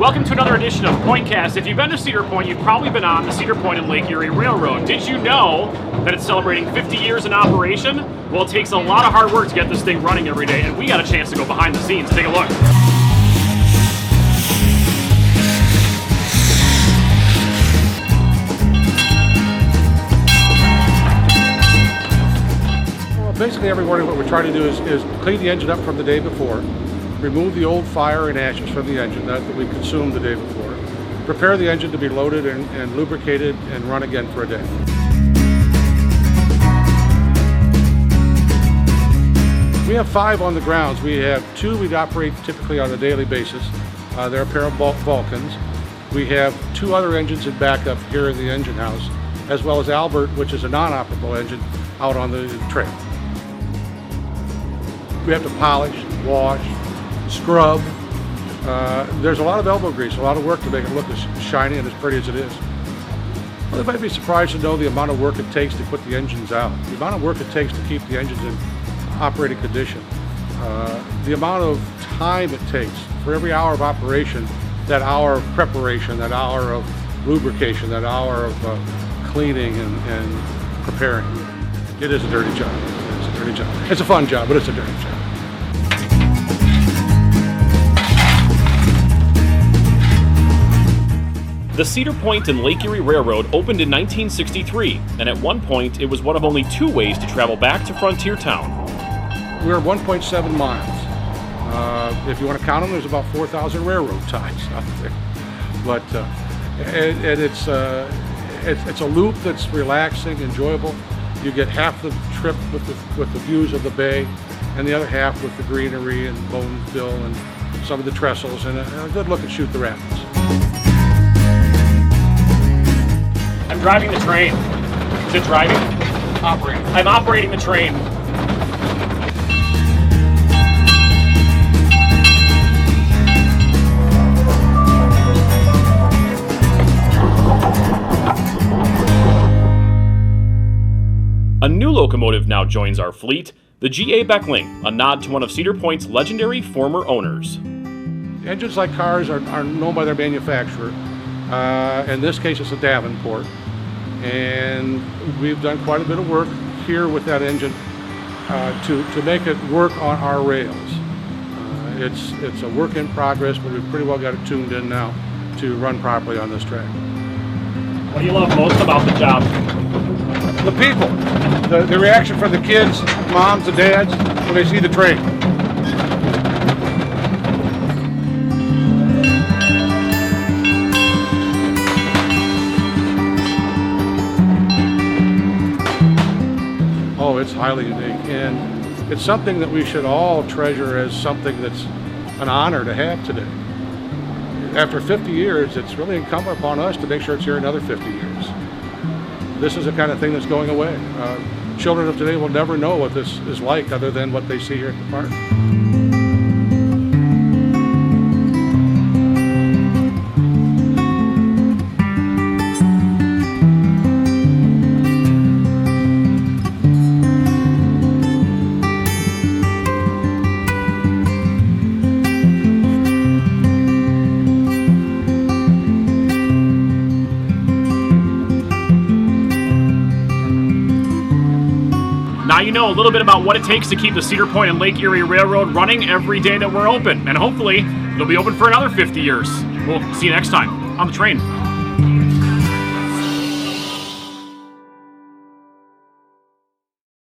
Welcome to another edition of PointCast. If you've been to Cedar Point, you've probably been on the Cedar Point and Lake Erie Railroad. Did you know that it's celebrating 50 years in operation? Well, it takes a lot of hard work to get this thing running every day, and we got a chance to go behind the scenes. Take a look. Well, basically every morning what we're trying to do is clean the engine up from the day before, remove the old fire and ashes from the engine that we consumed the day before, prepare the engine to be loaded and lubricated and run again for a day. We have 5 on the grounds. We have 2 we operate typically on a daily basis. They're a pair of Vulcans. We have 2 other engines in backup here in the engine house, as well as Albert, which is a non-operable engine, out on the trail. We have to polish, wash, scrub. There's a lot of elbow grease, a lot of work to make it look as shiny and as pretty as it is. Well, you might be surprised to know the amount of work it takes to put the engines out, the amount of work it takes to keep the engines in operating condition, the amount of time it takes for every hour of operation, that hour of preparation, that hour of lubrication, that hour of cleaning and preparing. It is a dirty job. It's a dirty job. It's a fun job, but it's a dirty job. The Cedar Point and Lake Erie Railroad opened in 1963, and at one point it was one of only 2 ways to travel back to Frontier Town. We're 1.7 miles. If you want to count them, there's about 4,000 railroad ties out there. But it's a loop that's relaxing, enjoyable. You get half the trip with the views of the bay, and the other half with the greenery and Bonesville and some of the trestles, and a good look at Shoot the Rapids. I'm driving the train. Is it driving? Operating. I'm operating the train. A new locomotive now joins our fleet, the G.A. Beckling, a nod to one of Cedar Point's legendary former owners. Engines like cars are known by their manufacturer. In this case, it's a Davenport. And we've done quite a bit of work here with that engine to make it work on our rails. It's a work in progress, but we've pretty well got it tuned in now to run properly on this track. What do you love most about the job? The people, the reaction from the kids, moms and dads, when they see the train. Oh, it's highly unique, and it's something that we should all treasure as something that's an honor to have today. After 50 years, it's really incumbent upon us to make sure it's here another 50 years. This is the kind of thing that's going away. Children of today will never know what this is like other than what they see here at the park. Now you know a little bit about what it takes to keep the Cedar Point and Lake Erie Railroad running every day that we're open. And hopefully, they'll be open for another 50 years. We'll see you next time on the train.